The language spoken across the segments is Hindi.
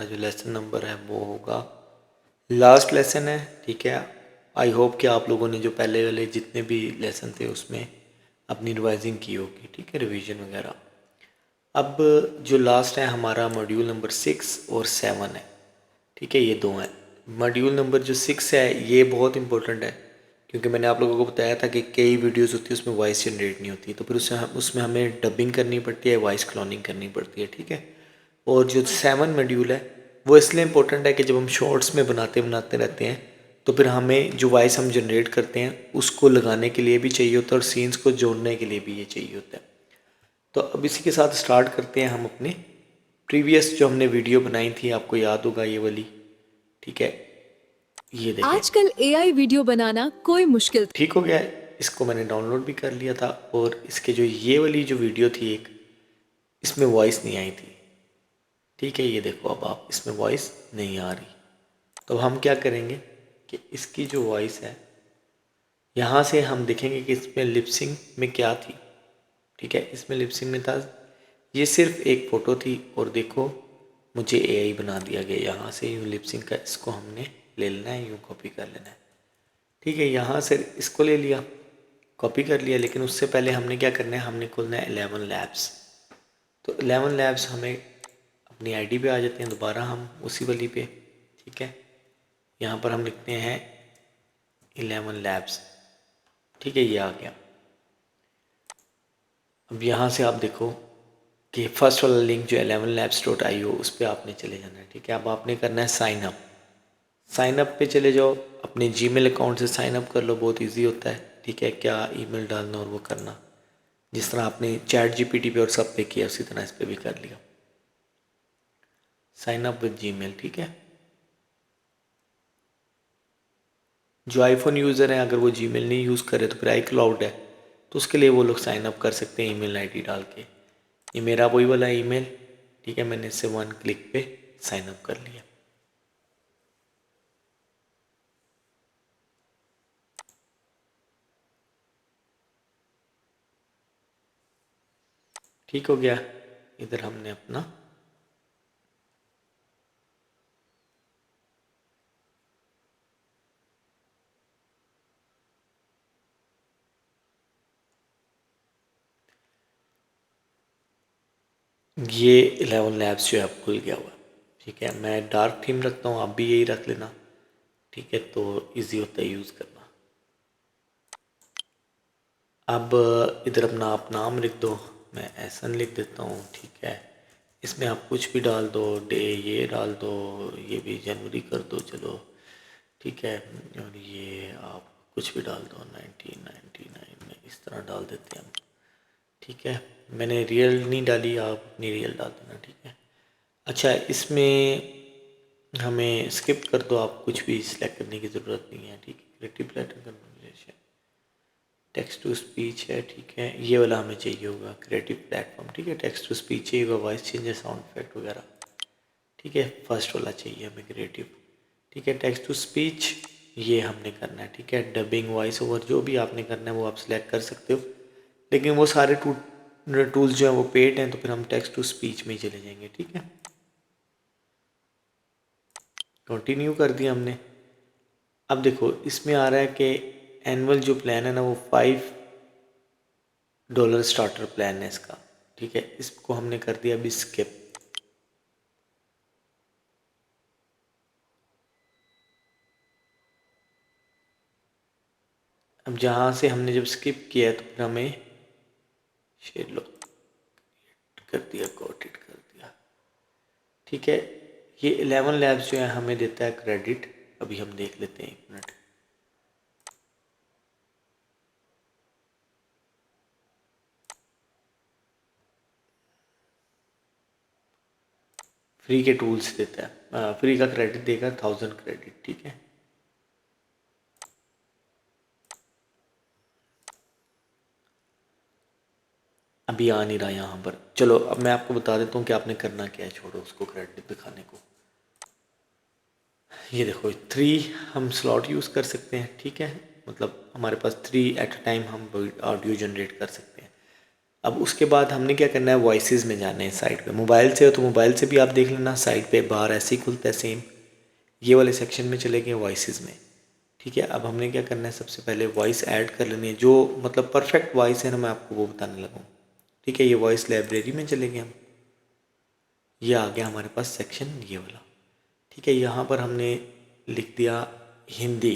जो लेसन नंबर है वो होगा, लास्ट लेसन है, ठीक है। आई होप कि आप लोगों ने जो पहले वाले जितने भी लेसन थे उसमें अपनी रिवाइजिंग की होगी, ठीक है, रिवीजन वगैरह। अब जो लास्ट है हमारा मॉड्यूल नंबर 6 और 7 है, ठीक है, ये दो हैं। मॉड्यूल नंबर जो 6 है ये बहुत इंपॉर्टेंट है, क्योंकि मैंने आप लोगों को बताया था कि कई वीडियोस होती है उसमें वॉइस जनरेट नहीं होती, तो फिर उसमें हमें डबिंग करनी पड़ती है, वॉइस क्लोनिंग करनी पड़ती है, ठीक है। और जो 7 मॉड्यूल है वो इसलिए इम्पोर्टेंट है कि जब हम शॉर्ट्स में बनाते बनाते रहते हैं तो फिर हमें जो वॉइस हम जनरेट करते हैं उसको लगाने के लिए भी चाहिए होता है और सीन्स को जोड़ने के लिए भी ये चाहिए होता है। तो अब इसी के साथ स्टार्ट करते हैं हम अपने प्रीवियस जो हमने वीडियो बनाई थी, आपको याद होगा ये वाली, ठीक है। ये देखें, आजकल एआई वीडियो बनाना कोई मुश्किल ठीक हो गया है, इसको मैंने डाउनलोड भी कर लिया था। और इसके जो ये वाली जो वीडियो थी एक, इसमें वॉइस नहीं आई थी, ठीक है। ये देखो अब आप, इसमें वॉइस नहीं आ रही। तो हम क्या करेंगे कि इसकी जो वॉइस है यहाँ से हम देखेंगे कि इसमें लिपसिंग में क्या थी, ठीक है। इसमें लिपसिंग में था, ये सिर्फ एक फ़ोटो थी और देखो मुझे एआई बना दिया गया। यहाँ से यूँ लिपसिंग का इसको हमने ले लेना है, यूँ कॉपी कर लेना है, ठीक है। यहाँ से इसको ले लिया, कॉपी कर लिया, लेकिन उससे पहले हमने क्या करना है, हमने खोलना है 11 लैब्स। तो 11 लैब्स हमें अपनी आईडी पे आ जाते हैं, दोबारा हम उसी वाली पे, ठीक है। यहाँ पर हम लिखते हैं 11 लैब्स, ठीक है, ये आ गया। अब यहाँ से आप देखो कि फर्स्ट वाला लिंक जो 11labs.io उस पर आपने चले जाना है, ठीक है। अब आपने करना है साइन अप, साइन अप पे चले जाओ, अपने जीमेल अकाउंट से साइन अप कर लो, बहुत इजी होता है, ठीक है। क्या ईमेल डालना और वो करना, जिस तरह आपने चैट जीपीटी पे और सब पे किया उसी तरह इस पर भी कर लिया, साइन अप विद जीमेल, ठीक है। जो आईफोन यूज़र हैं अगर वो जीमेल नहीं यूज़ करे तो फिर आई क्लाउड है, तो उसके लिए वो लोग साइन अप कर सकते हैं ईमेल आईडी डाल के। ये मेरा वही वाला ईमेल, ठीक है, मैंने इससे 1 क्लिक पे साइन अप कर लिया। ठीक हो गया। इधर हमने अपना ये 11 लैब्स जो है खुल गया हुआ, ठीक है। मैं डार्क थीम रखता हूँ, आप भी यही रख लेना, ठीक है, तो इजी होता है यूज़ करना। अब इधर अपना आप नाम लिख दो, मैं एहसन लिख देता हूँ, ठीक है। इसमें आप कुछ भी डाल दो, डे ये डाल दो, ये भी जनवरी कर दो, चलो ठीक है। और ये आप कुछ भी डाल दो, 1999 में इस तरह डाल देते हैं हम, ठीक है। मैंने रियल नहीं डाली, आप अपनी रियल डाल देना, ठीक है। अच्छा, इसमें हमें स्किप कर दो, आप कुछ भी सिलेक्ट करने की ज़रूरत नहीं है, ठीक है। Creative pattern conversation, text to speech है, ठीक है, ये वाला हमें चाहिए होगा। क्रिएटिव प्लेटफॉर्म, ठीक है, टेक्स्ट टू स्पीच चाहिए होगा, वॉइस चेंजर, साउंड इफेक्ट वगैरह, ठीक है। फर्स्ट वाला चाहिए हमें क्रिएटिव, ठीक है। टेक्स्ट टू स्पीच ये हमने करना है, ठीक है। डबिंग, वॉइस ओवर, जो भी आपने करना है वो आप सिलेक्ट कर सकते हो, लेकिन वो सारे टूल्स जो हैं वो पेड हैं, तो फिर हम टेक्स्ट टू स्पीच में ही चले जाएंगे, ठीक है। कंटिन्यू कर दिया हमने। अब देखो इसमें आ रहा है कि एनुअल जो प्लान है ना वो $5 स्टार्टर प्लान है इसका, ठीक है। इसको हमने कर दिया अभी स्किप। अब जहाँ से हमने जब स्किप किया तो फिर हमें शेयर लो कर दिया, गॉट इट कर दिया, ठीक है। ये 11 लैब्स जो है हमें देता है क्रेडिट, अभी हम देख लेते हैं, एक मिनट। फ्री के टूल्स देता है, फ्री का क्रेडिट देगा 1000 क्रेडिट, ठीक है। अभी आ नहीं रहा यहाँ पर, चलो अब मैं आपको बता देता हूँ कि आपने करना क्या है, छोड़ो उसको क्रेडिट दिखाने को। ये देखो 3 हम स्लॉट यूज़ कर सकते हैं, ठीक है, मतलब हमारे पास 3 एट अ टाइम हम ऑडियो जनरेट कर सकते हैं। अब उसके बाद हमने क्या करना है, वॉइसेस में जाना है साइड पे। मोबाइल से हो तो मोबाइल से भी आप देख लेना, साइड पे बाहर ऐसे ही खुलता है सेम। ये वाले सेक्शन में चले गए वॉइसेस में, ठीक है। अब हमने क्या करना है, सबसे पहले वॉइस ऐड कर लेनी है, जो मतलब परफेक्ट वॉइस है ना, मैं आपको वो बताने लगा हूँ, ठीक है। ये वॉइस लाइब्रेरी में चले गए हम, ये आ गया हमारे पास सेक्शन ये वाला, ठीक है। यहाँ पर हमने लिख दिया हिंदी,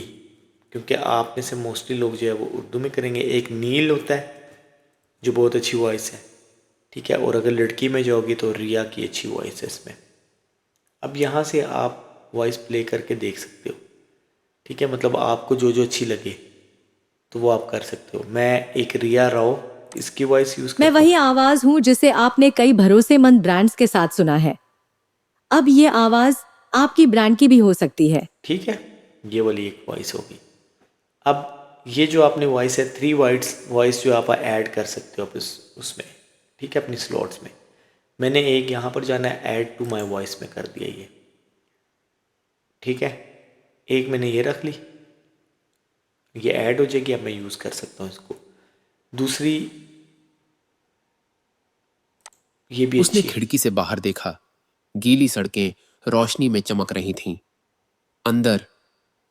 क्योंकि आप में से मोस्टली लोग जो है वो उर्दू में करेंगे। एक नील होता है जो बहुत अच्छी वॉइस है, ठीक है। और अगर लड़की में जाओगी तो रिया की अच्छी वॉइस है इसमें। अब यहाँ से आप वॉइस प्ले करके देख सकते हो, ठीक है। मतलब आपको जो जो अच्छी लगे तो वो आप कर सकते हो। मैं एक रिया राव इसकी वॉइस यूज़ मैं करता वही हूँ, आवाज हूँ जिसे आपने कई भरोसेमंद ब्रांड्स के साथ सुना है। अब ये आवाज आपकी ब्रांड की भी हो सकती है। ठीक है। ये वाली एक वॉइस होगी। अब ये जो आपने वॉइस है, 3 वॉइस जो आप ऐड कर सकते हो आप उसमें, ठीक है, अपनी स्लॉट्स में। मैंने एक यहाँ पर जाना है, ऐड टू माई वॉइस में कर दिया ये, ठीक है। एक मैंने ये रख ली, ये ऐड हो जाएगी, अब मैं यूज़ कर सकता हूँ इसको। दूसरी ये भी उसने अच्छी है। खिड़की से बाहर देखा। गीली सड़कें रोशनी में चमक रही थीं। अंदर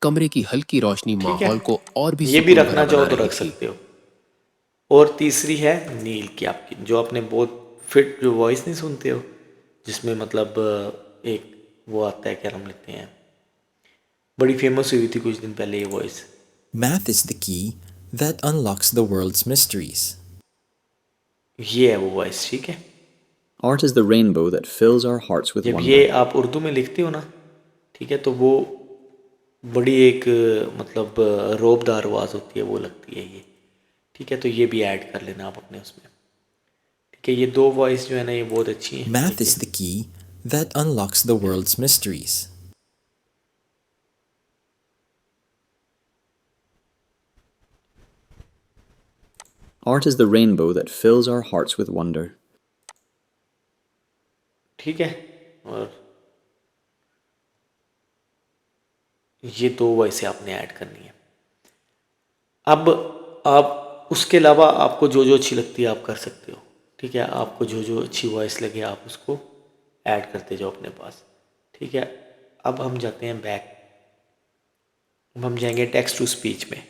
कमरे की हल्की रोशनी ठीक है, माहौल को और भी ये भी सुकून भरा रखना बना चाहो तो रही रख थी। सकते हो। और तीसरी है नील की, आपकी जो आपने बहुत फिट जो वॉइस नहीं सुनते हो, जिसमें मतलब एक वो आता है, क्या नाम लेते हैं, बड़ी फेमस हुई थी कुछ दिन पहले ये voice. Math is the key that unlocks the world's mysteries. ये है वो वॉइस, ठीक है। Art is the rainbow that fills our hearts with जब wonder. ये आप उर्दू में लिखते हो ना, ठीक है, तो वो बड़ी एक मतलब रौबदार आवाज़ होती है, वो लगती है ये, ठीक है। तो ये भी ऐड कर लेना आप अपने उसमें, ठीक है। ये 2 वॉइस जो है ना, ये बहुत अच्छी हैं। Math is the key that unlocks the world's mysteries. Art is the rainbow that fills our hearts with wonder. ठीक है। और ये 2 वॉइसें आपने ऐड करनी है। अब आप उसके अलावा आपको जो जो अच्छी लगती है आप कर सकते हो, ठीक है। आपको जो जो अच्छी वॉइस लगे आप उसको ऐड करते जाओ अपने पास, ठीक है। अब हम जाते हैं बैक, अब हम जाएंगे टेक्स्ट टू स्पीच में।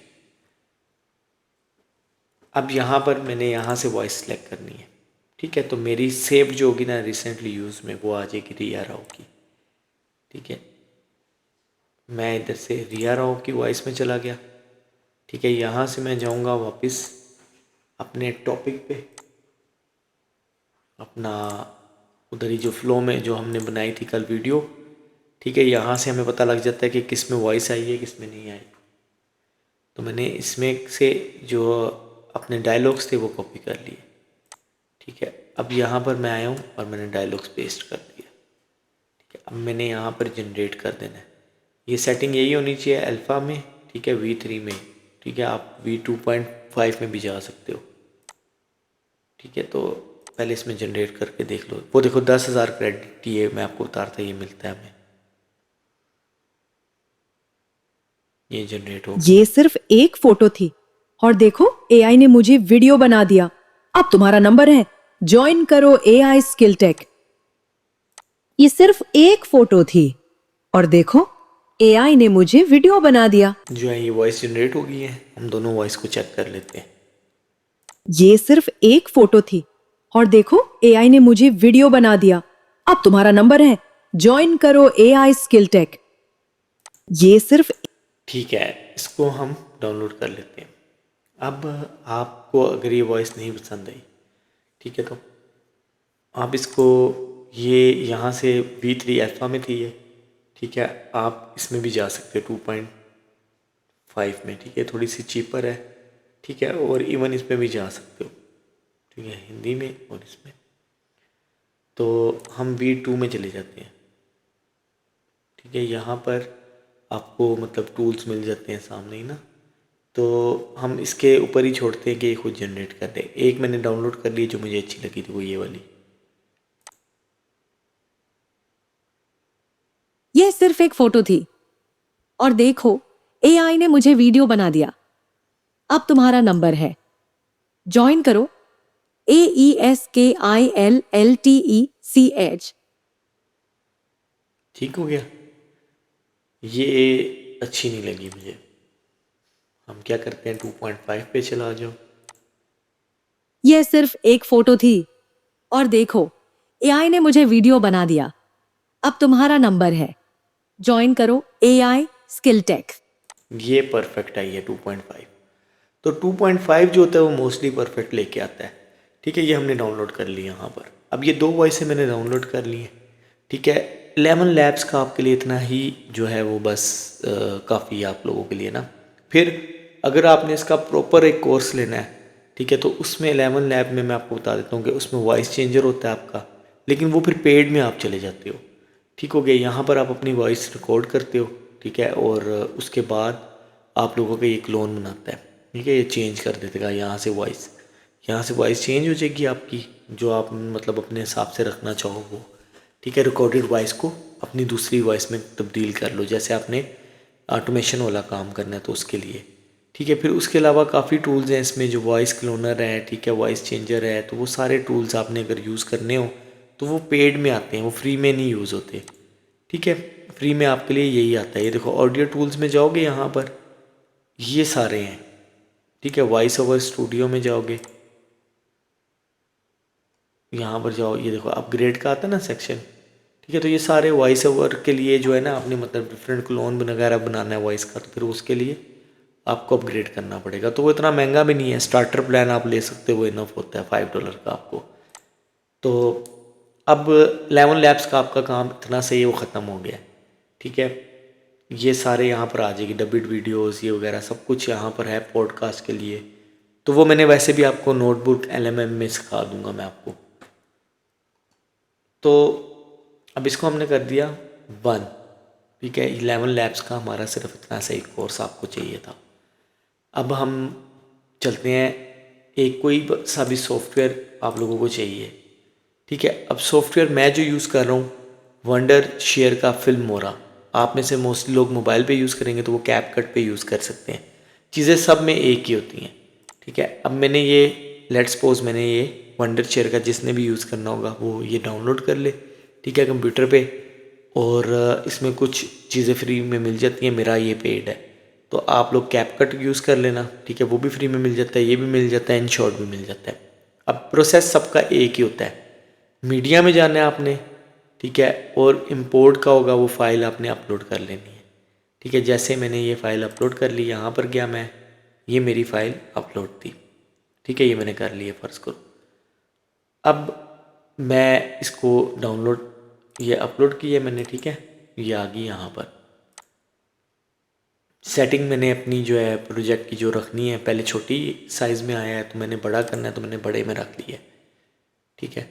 अब यहाँ पर मैंने यहाँ से वॉइस सेलेक्ट करनी है, ठीक है। तो मेरी सेव जो होगी ना रिसेंटली यूज़ में, वो आ जाएगी रिया राव की, ठीक है। मैं इधर से रिया राव की वॉइस में चला गया, ठीक है। यहाँ से मैं जाऊँगा वापस अपने टॉपिक पे, अपना उधर ही जो फ्लो में जो हमने बनाई थी कल वीडियो, ठीक है। यहाँ से हमें पता लग जाता है कि किस में वॉइस आई है किस में नहीं आई। तो मैंने इसमें से जो अपने डायलॉग्स थे वो कॉपी कर लिए, ठीक है। अब यहाँ पर मैं आया हूँ और मैंने डायलॉग्स पेस्ट कर दिया, ठीक है। अब मैंने यहाँ पर जनरेट कर देना है। ये सेटिंग यही होनी चाहिए अल्फ़ा में, ठीक है, V3 में, ठीक है। आप V2.5 में भी जा सकते हो, ठीक है। तो पहले इसमें जनरेट करके देख लो। वो देखो 10,000 क्रेडिट, ये मैं आपको बता रहा था, ये मिलता है हमें, ये जनरेट हो। ये सिर्फ एक फोटो थी और देखो एआई ने मुझे वीडियो बना दिया। अब तुम्हारा नंबर है, ज्वाइन करो एआई स्किल टेक। ये सिर्फ एक फोटो थी और देखो एआई ने मुझे वीडियो बना दिया। जो है ये वॉइस जनरेट हो गई है। हम दोनों वॉइस को चेक कर लेते हैं। ये सिर्फ एक फोटो थी और देखो एआई ने मुझे वीडियो बना दिया। अब तुम्हारा नंबर है, ज्वाइन करो एआई स्किल टेक। ये सिर्फ ठीक है, इसको हम डाउनलोड कर लेते हैं। अब आपको अगर ये वॉइस नहीं पसंद आई, ठीक है, तो आप इसको, ये यहाँ से V3 अल्फ़ा में थी ये, ठीक है। आप इसमें भी जा सकते हो 2.5 में, ठीक है। थोड़ी सी चीपर है, ठीक है। और इवन इसमें भी जा सकते हो, ठीक है, हिंदी में और इसमें। तो हम V2 में चले जाते हैं, ठीक है। यहाँ पर आपको मतलब टूल्स मिल जाते हैं सामने ही ना, तो हम इसके ऊपर ही छोड़ते हैं कि ये खुद जनरेट कर दे। एक मैंने डाउनलोड कर ली जो मुझे अच्छी लगी थी, वो ये वाली। यह सिर्फ एक फोटो थी और देखो एआई ने मुझे वीडियो बना दिया। अब तुम्हारा नंबर है, ज्वाइन करो AESKILLTECH। ठीक हो गया। ये अच्छी नहीं लगी मुझे। हम क्या करते हैं 2.5 पे चला जाओ। यह सिर्फ एक फोटो थी और देखो एआई ने मुझे वीडियो बना दिया। अब तुम्हारा नंबर है, ज्वाइन करो एआई स्किल टेक। ये परफेक्ट आई है 2.5। तो 2.5 जो होता है वो मोस्टली परफेक्ट लेके आता है। ठीक है, ये हमने डाउनलोड कर लिया यहाँ पर। अब ये 2 वॉइसें मैंने डाउनलोड कर ली हैं। ठीक है, लेमन लैब्स का आपके लिए इतना ही जो है वो बस काफ़ी है आप लोगों के लिए ना। फिर अगर आपने इसका प्रॉपर एक कोर्स लेना है, ठीक है, तो उसमें लेमन लैब में मैं आपको बता देता हूँ कि उसमें वॉइस चेंजर होता है आपका, लेकिन वो फिर पेड में आप चले जाते हो। ठीक हो गया, यहाँ पर आप अपनी वॉइस रिकॉर्ड करते हो। ठीक है, और उसके बाद आप लोगों का ये क्लोन बनाता है। ठीक है, ये चेंज कर देगा यहाँ से वॉइस चेंज हो जाएगी आपकी, जो आप मतलब अपने हिसाब से रखना चाहो वो। ठीक है, रिकॉर्डेड वॉइस को अपनी दूसरी वॉइस में तब्दील कर लो, जैसे आपने ऑटोमेशन वाला काम करना है तो उसके लिए। ठीक है, फिर उसके अलावा काफ़ी टूल्स हैं इसमें, जो वॉइस क्लोनर है, ठीक है, वॉइस चेंजर है, तो वो सारे टूल्स आपने अगर यूज़ करने हो तो वो पेड में आते हैं, वो फ्री में नहीं यूज़ होते। ठीक है, फ्री में आपके लिए यही आता है। ये देखो ऑडियो टूल्स में जाओगे, यहाँ पर ये सारे हैं। ठीक है, वॉइस ओवर स्टूडियो में जाओगे, यहाँ पर जाओ, ये देखो अपग्रेड का आता है ना सेक्शन। ठीक है, तो ये सारे वॉइस ओवर के लिए जो है ना, आपने मतलब डिफरेंट क्लोन वगैरह बनाना है वॉइस का, तो फिर उसके लिए आपको अपग्रेड करना पड़ेगा। तो वो इतना महंगा भी नहीं है, स्टार्टर प्लान आप ले सकते हो, वो इनफ होता है $5 का आपको। तो अब लेमन लैब्स का आपका काम इतना सही है, वो ख़त्म हो गया है। ठीक है, ये सारे यहाँ पर आ जाएगी डबिड वीडियोस, ये वगैरह सब कुछ यहाँ पर है पॉडकास्ट के लिए। तो वो मैंने वैसे भी आपको नोटबुक LMM में सिखा दूंगा मैं आपको। तो अब इसको हमने कर दिया 1। ठीक है, 11 लैब्स का हमारा सिर्फ इतना सा एक कोर्स आपको चाहिए था। अब हम चलते हैं, एक कोई सा भी सॉफ्टवेयर आप लोगों को चाहिए। ठीक है, अब सॉफ्टवेयर मैं जो यूज़ कर रहा हूँ वंडर शेयर का फिल्मोरा। आप में से मोस्टली लोग मोबाइल पे यूज़ करेंगे तो वो कैपकट पे यूज़ कर सकते हैं। चीज़ें सब में एक ही होती हैं। ठीक है, अब मैंने ये लेट्स सपोज मैंने ये वंडर शेयर का जिसने भी यूज़ करना होगा वो ये डाउनलोड कर ले। ठीक है, कंप्यूटर पे, और इसमें कुछ चीज़ें फ्री में मिल जाती हैं, मेरा ये पेड है। तो आप लोग कैपकट यूज़ कर लेना। ठीक है, वो भी फ्री में मिल जाता है, ये भी मिल जाता है, इनशॉट भी मिल जाता है। अब प्रोसेस सबका एक ही होता है। मीडिया में जाना है आपने, ठीक है, और इंपोर्ट का होगा, वो फाइल आपने अपलोड कर लेनी है। ठीक है, जैसे मैंने ये फ़ाइल अपलोड कर ली, यहाँ पर गया मैं, ये मेरी फ़ाइल अपलोड थी। ठीक है, ये मैंने कर लिया फ़र्ज़ करो। अब मैं इसको डाउनलोड, ये अपलोड किया मैंने। ठीक है, ये आ गई यहाँ पर सेटिंग। मैंने अपनी जो है प्रोजेक्ट की जो रखनी है, पहले छोटी साइज़ में आया है तो मैंने बड़ा करना है तो मैंने बड़े में रख लिया है। ठीक है,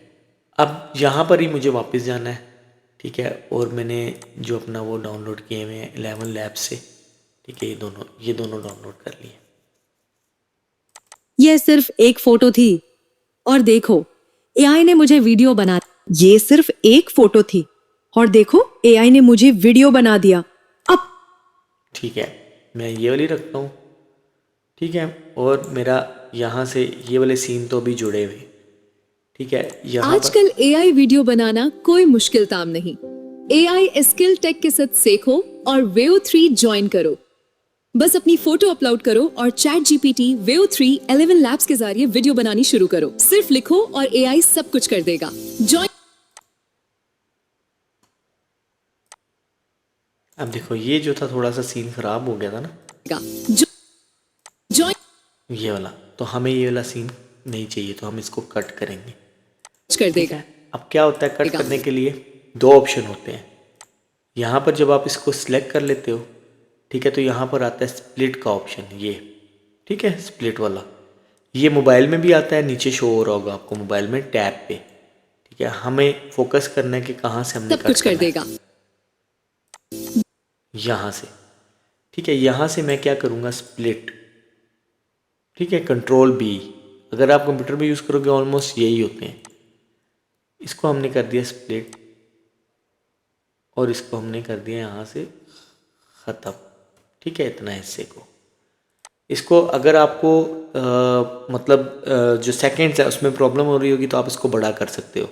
अब यहाँ पर ही मुझे वापस जाना है। ठीक है, और मैंने जो अपना वो डाउनलोड किए हुए हैं 11 लैब से, ठीक है, ये दोनों डाउनलोड कर लिए। यह सिर्फ एक फोटो थी और देखो एआई ने मुझे वीडियो बना। ये सिर्फ एक फोटो थी और देखो एआई ने मुझे वीडियो बना दिया। अब ठीक है, मैं ये वाली रखता हूँ। ठीक है, और मेरा यहाँ से ये वाले सीन तो अभी जुड़े हुए। ठीक है, यहाँ पर आजकल एआई वीडियो बनाना कोई मुश्किल काम नहीं। एआई स्किल टेक के साथ सीखो और वेव 3 ज्वाइन करो। बस अपनी फोटो अपलोड करो और चैट जीपीटी वेव 3 11 लैब्स के जरिए वीडियो बनानी शुरू करो। सिर्फ लिखो और एआई सब कुछ कर देगा। ज्वाइन। अब देखो ये जो था थोड़ा सा सीन ख़राब हो गया था ना, ज्वाइन ये वाला, तो हमें ये वाला सीन नहीं चाहिए, तो हम इसको कट करेंगे। कर ठीक देगा। है, अब क्या होता है, कट करने के लिए 2 ऑप्शन होते हैं। यहाँ पर जब आप इसको सिलेक्ट कर लेते हो, ठीक है, तो यहाँ पर आता है स्प्लिट का ऑप्शन, ये। ठीक है, स्प्लिट वाला ये मोबाइल में भी आता है, नीचे शो हो रहा होगा आपको मोबाइल में टैब पे। ठीक है, हमें फोकस करना है कि कहाँ से हमने सब कुछ कर देगा। यहाँ से। ठीक है, यहाँ से मैं क्या करूँगा, स्प्लिट। ठीक है, Ctrl+B। अगर आप कंप्यूटर में यूज़ करोगे ऑलमोस्ट यही होते हैं। इसको हमने कर दिया स्प्लिट और इसको हमने कर दिया यहाँ से ख़त्म। ठीक है, इतना हिस्से को, इसको अगर आपको जो सेकंड्स है उसमें प्रॉब्लम हो रही होगी तो आप इसको बड़ा कर सकते हो।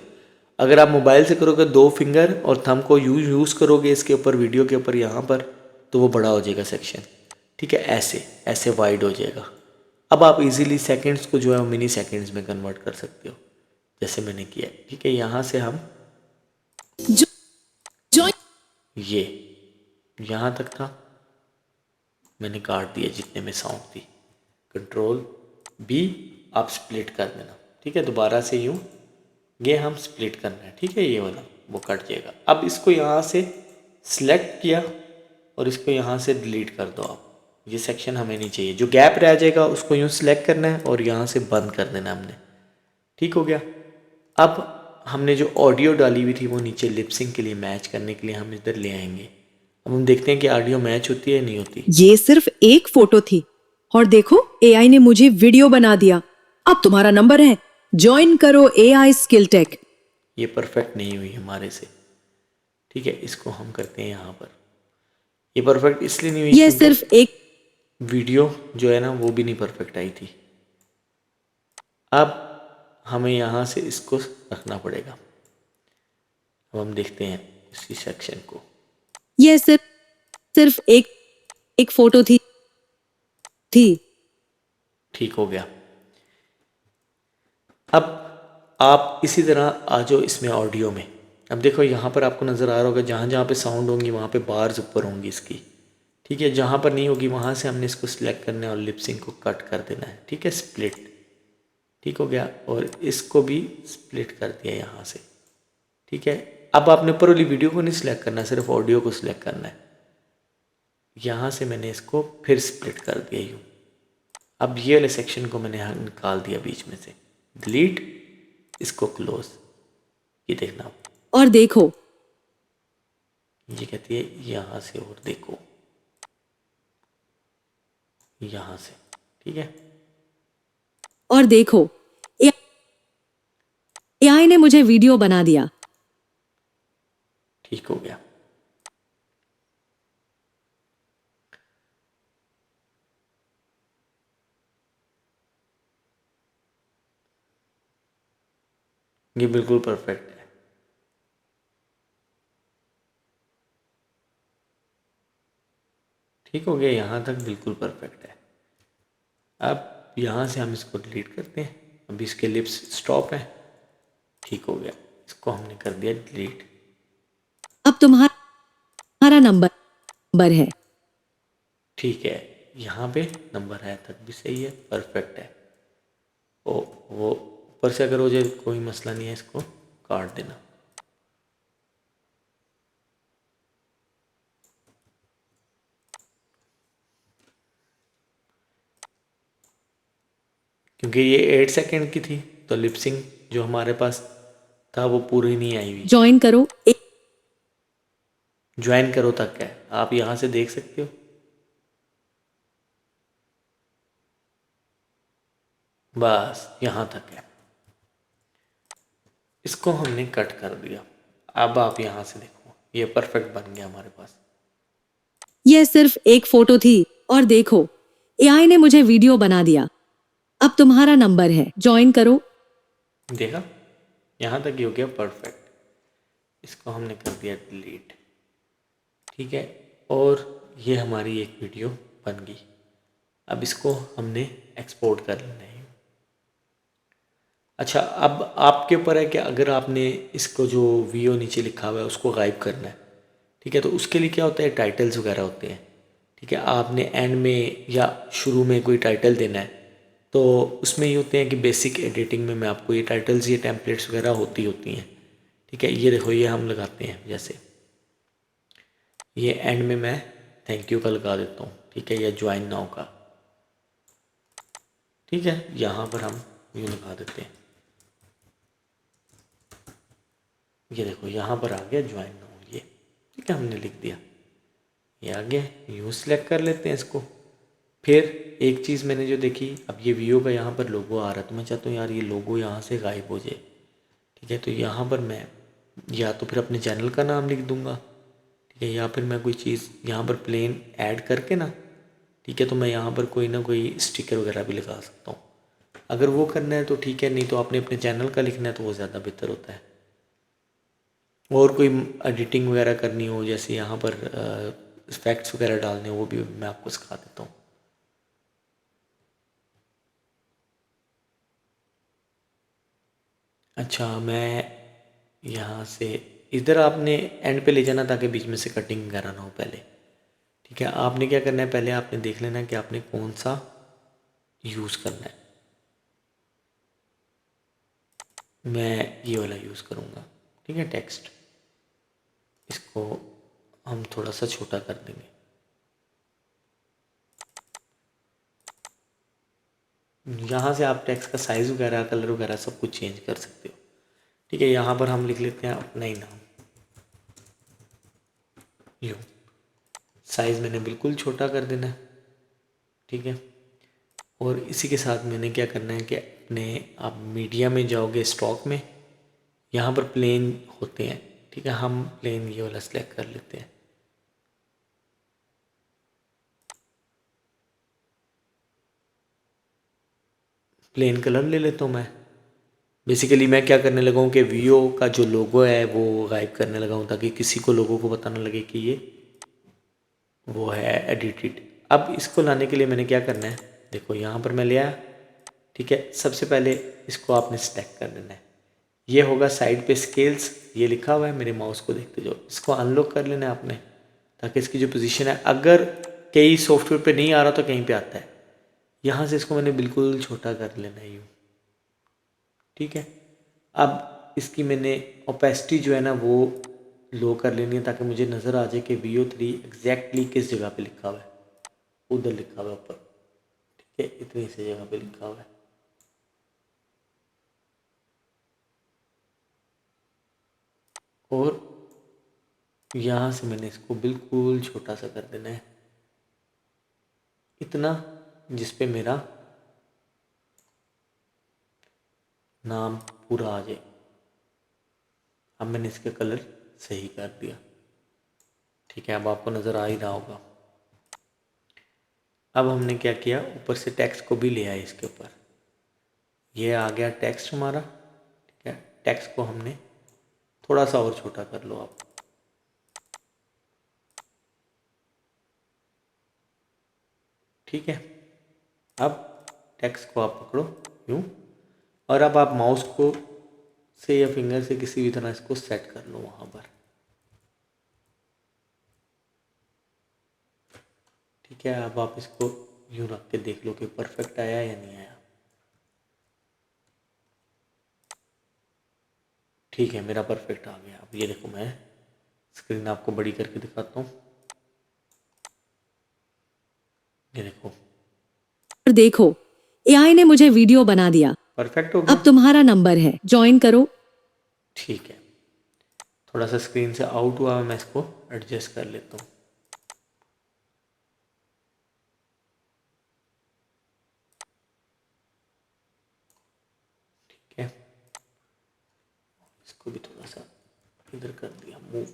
अगर आप मोबाइल से करोगे 2 फिंगर और थंब को यूज़ करोगे इसके ऊपर, वीडियो के ऊपर यहाँ पर, तो वो बड़ा हो जाएगा सेक्शन। ठीक है, ऐसे ऐसे वाइड हो जाएगा। अब आप इजीली सेकंड्स को जो है मिनी सेकंड्स में कन्वर्ट कर सकते हो जैसे मैंने किया। ठीक है, यहाँ से हम जॉइन ये यहाँ तक था, मैंने काट दिया जितने में साउंड थी। कंट्रोल बी, आप स्प्लिट कर देना। ठीक है, दोबारा से यूँ ये हम स्प्लिट करना है। ठीक है, ये वाला वो कट जाएगा। अब इसको यहाँ से सिलेक्ट किया और इसको यहाँ से डिलीट कर दो आप। ये सेक्शन हमें नहीं चाहिए। जो गैप रह जाएगा उसको यूँ सिलेक्ट करना है और यहाँ से बंद कर देना हमने। ठीक हो गया। अब हमने जो ऑडियो डाली हुई थी वो नीचे लिपसिंग के लिए मैच करने के लिए हम इधर ले आएंगे। अब हम देखते हैं कि ऑडियो मैच होती है नहीं होती। ये सिर्फ एक फोटो थी और देखो एआई ने मुझे वीडियो बना दिया। अब तुम्हारा नंबर है, ज्वाइन करो एआई स्किल टेक। ये परफेक्ट नहीं हुई हमारे से। ठीक है, इसको हम करते हैं यहाँ पर। ये परफेक्ट इसलिए नहीं हुई ये क्योंकि सिर्फ एक वीडियो जो है ना वो भी नहीं परफेक्ट आई थी। अब हमें यहाँ से इसको रखना पड़ेगा। अब हम देखते हैं इसी सेक्शन को। ये सिर्फ एक फोटो थी। ठीक हो गया। अब आप इसी तरह आ जाओ इसमें ऑडियो में। अब देखो यहाँ पर आपको नज़र आ रहा होगा जहाँ जहाँ पे साउंड होंगी वहाँ पे बार्स ऊपर होंगी इसकी। ठीक है, जहाँ पर नहीं होगी वहाँ से हमने इसको सिलेक्ट करना है और लिपसिंग को कट कर देना है। ठीक है, स्प्लिट। ठीक हो गया, और इसको भी स्प्लिट कर दिया यहाँ से। ठीक है, अब आपने ऊपर वाली वीडियो को नहीं सिलेक्ट करना, सिर्फ ऑडियो को सिलेक्ट करना है। यहाँ से मैंने इसको फिर स्प्लिट कर दिया यूँ। अब ये वाले सेक्शन को मैंने यहाँ निकाल दिया बीच में से। डिलीट, इसको क्लोज। ये देखना आप, और देखो ये कहती है यहाँ से और देखो, यहाँ से। ठीक है, और देखो एआई ने मुझे वीडियो बना दिया। ठीक हो गया। ये बिल्कुल परफेक्ट है। ठीक हो गया, यहाँ तक बिल्कुल परफेक्ट है। अब यहाँ से हम इसको डिलीट करते हैं। अभी इसके लिप्स स्टॉप हैं। ठीक हो गया, इसको हमने कर दिया डिलीट। अब तुम्हारा नंबर है। ठीक है, यहाँ पे नंबर है तक भी सही है, परफेक्ट है। वो ऊपर से अगर हो जाए कोई मसला नहीं है, इसको काट देना। क्योंकि ये 8 सेकंड की थी तो लिपसिंग जो हमारे पास था वो पूरी नहीं आई हुई। ज्वाइन करो ज्वाइन करो तक है, आप यहाँ से देख सकते हो। बस यहाँ तक है, इसको हमने कट कर दिया। अब आप यहाँ से देखो, ये परफेक्ट बन गया हमारे पास। ये सिर्फ एक फोटो थी और देखो एआई ने मुझे वीडियो बना दिया। अब तुम्हारा नंबर है, ज्वाइन करो। देखा, यहाँ तक ही हो गया परफेक्ट। इसको हमने कर दिया डिलीट। ठीक है, और ये हमारी एक वीडियो बन गई। अब इसको हमने एक्सपोर्ट कर लेना है। अच्छा, अब आपके ऊपर है कि अगर आपने इसको जो वीओ नीचे लिखा हुआ है उसको गायब करना है। ठीक है, तो उसके लिए क्या होता है, टाइटल्स वगैरह होते हैं। ठीक है, आपने एंड में या शुरू में कोई टाइटल देना है तो उसमें ये होते हैं कि बेसिक एडिटिंग में मैं आपको ये टाइटल्स, ये टेम्पलेट्स वगैरह होती हैं। ठीक है, ये देखो, ये हम लगाते हैं। जैसे ये एंड में मैं थैंक यू का लगा देता हूँ। ठीक है, या ज्वाइन नाउ का। ठीक है, यहाँ पर हम यूँ लगा देते हैं। ये देखो, यहाँ पर आ गया ज्वाइन नाउ ये। ठीक है, हमने लिख दिया, ये आ गया। यूँ सेलेक्ट कर लेते हैं इसको। फिर एक चीज़ मैंने जो देखी, अब ये वीओ का यहाँ पर लोगो आ रहा है तो मैं चाहता हूँ यार ये लोगो यहाँ से गायब हो जाए। ठीक है, तो यहाँ पर मैं या तो फिर अपने चैनल का नाम लिख दूँगा। ठीक है, या फिर मैं कोई चीज़ यहाँ पर प्लेन ऐड करके ना, ठीक है, तो मैं यहाँ पर कोई ना कोई स्टिकर वगैरह भी लगा सकता हूँ। अगर वो करना है तो ठीक है, नहीं तो आपने अपने चैनल का लिखना है तो वो ज़्यादा बेहतर होता है। और कोई एडिटिंग वगैरह करनी हो, जैसे यहाँ पर इफेक्ट्स वगैरह डालने हो, वो भी मैं आपको सिखा देता हूँ। अच्छा, मैं यहाँ से इधर आपने एंड पे ले जाना ताकि बीच में से कटिंग वगैरह ना हो पहले। ठीक है, आपने क्या करना है, पहले आपने देख लेना है कि आपने कौन सा यूज़ करना है। मैं ये वाला यूज़ करूँगा। ठीक है, टेक्स्ट, इसको हम थोड़ा सा छोटा कर देंगे। यहाँ से आप टेक्स्ट का साइज़ वगैरह, कलर वगैरह सब कुछ चेंज कर सकते हो। ठीक है, यहाँ पर हम लिख लेते हैं अपना ही नाम, यूँ। साइज़ मैंने बिल्कुल छोटा कर देना है। ठीक है, और इसी के साथ मैंने क्या करना है कि अपने आप मीडिया में जाओगे, स्टॉक में, यहाँ पर प्लेन होते हैं। ठीक है, हम प्लेन ये वाला सेलेक्ट कर लेते हैं। प्लेन कलर ले लेता हूँ मैं। बेसिकली मैं क्या करने लगा हूँ कि वीओ का जो लोगो है वो गायब करने लगा हूँ, ताकि किसी को लोगों को पता ना लगे कि ये वो है एडिटेड। अब इसको लाने के लिए मैंने क्या करना है, देखो यहाँ पर मैं ले आया। ठीक है, सबसे पहले इसको आपने सेलेक्ट कर देना है। ये होगा साइड पे स्केल्स, ये लिखा हुआ है, मेरे माउस को देखते जाओ। इसको अनलॉक कर लेना है आपने, ताकि इसकी जो पोजीशन है, अगर कई सॉफ्टवेयर पे नहीं आ रहा तो कहीं पे आता है। यहाँ से इसको मैंने बिल्कुल छोटा कर लेना है यूँ। ठीक है, अब इसकी मैंने ओपेसिटी जो है ना वो लो कर लेनी है, ताकि मुझे नज़र आ जाए कि VO3 एग्जैक्टली किस जगह पे लिखा हुआ है। उधर लिखा हुआ है ऊपर। ठीक है, इतनी सी जगह पे लिखा हुआ है। और यहाँ से मैंने इसको बिल्कुल छोटा सा कर देना है, इतना जिस पे मेरा नाम पूरा आ जाए। अब मैंने इसका कलर सही कर दिया। ठीक है, अब आपको नज़र आ ही रहा होगा। अब हमने क्या किया, ऊपर से टेक्स्ट को भी ले आए इसके ऊपर। ये आ गया टेक्स्ट हमारा। ठीक है, टेक्स्ट को हमने थोड़ा सा और छोटा कर लो आप। ठीक है, अब टेक्स्ट को आप पकड़ो यूँ, और अब आप माउस को से या फिंगर से किसी भी तरह इसको सेट कर लो वहाँ पर। ठीक है, अब आप इसको यूँ रख के देख लो कि परफेक्ट आया या नहीं आया। ठीक है, मेरा परफेक्ट आ गया। अब ये देखो, मैं स्क्रीन आपको बड़ी करके दिखाता हूँ। ये देखो, और देखो, एआई ने मुझे वीडियो बना दिया। परफेक्ट हो अब गया। तुम्हारा नंबर है, ज्वाइन करो। ठीक है, थोड़ा सा स्क्रीन से आउट हुआ, मैं इसको एडजस्ट कर लेता हूँ। ठीक है, इसको भी थोड़ा सा इधर कर दिया मूव।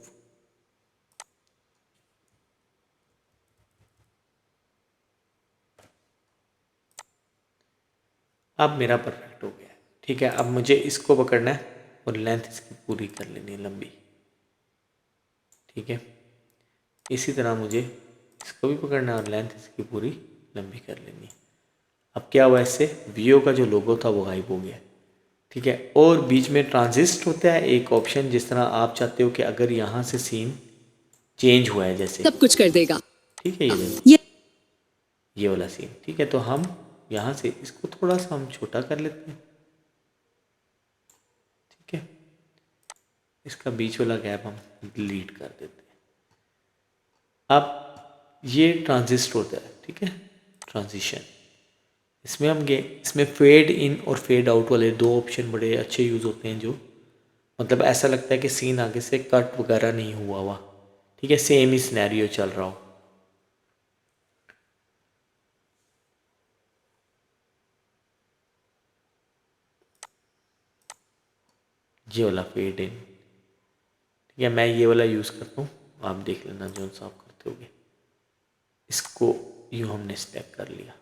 अब मेरा परफेक्ट हो गया है। ठीक है, अब मुझे इसको पकड़ना है और लेंथ इसकी पूरी कर लेनी है, लंबी। ठीक है, इसी तरह मुझे इसको भी पकड़ना है और लेंथ इसकी पूरी लंबी कर लेनी है। अब क्या हुआ, इससे वीओ का जो लोगो था वो गायब हो गया। ठीक है, और बीच में ट्रांजिस्ट होता है एक ऑप्शन, जिस तरह आप चाहते हो कि अगर यहाँ से सीन चेंज हुआ है जैसे, सब कुछ कर देगा। ठीक है, ये ये वाला सीन। ठीक है, तो हम यहाँ से इसको थोड़ा सा हम छोटा कर लेते हैं। ठीक है, इसका बीच वाला गैप हम डिलीट कर देते हैं। अब ये ट्रांजिस्ट होता है। ठीक है, ट्रांजिशन, इसमें हम इसमें फेड इन और फेड आउट वाले दो ऑप्शन बड़े अच्छे यूज़ होते हैं, जो मतलब ऐसा लगता है कि सीन आगे से कट वगैरह नहीं हुआ हुआ। ठीक है, सेम ही सिनेरियो चल रहा हो। ये वाला फेड इन। ठीक है, मैं ये वाला यूज़ करता हूँ, आप देख लेना जो सा आप करते होगे। इसको यूँ हमने स्टैक कर लिया।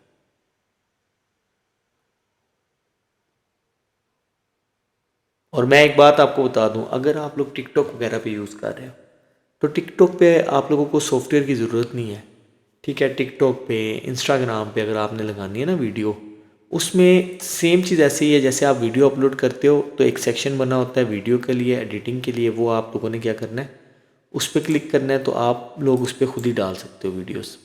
और मैं एक बात आपको बता दूं, अगर आप लोग टिकटॉक वगैरह पे यूज़ कर रहे हो तो टिकटॉक पे आप लोगों को सॉफ्टवेयर की ज़रूरत नहीं है। ठीक है, टिकटॉक पे, इंस्टाग्राम पे अगर आपने लगानी है ना वीडियो, उसमें सेम चीज़ ऐसे ही है जैसे आप वीडियो अपलोड करते हो तो एक सेक्शन बना होता है वीडियो के लिए, एडिटिंग के लिए। वो आप लोगों ने क्या करना है, उस पर क्लिक करना है, तो आप लोग उस पर खुद ही डाल सकते हो वीडियोस।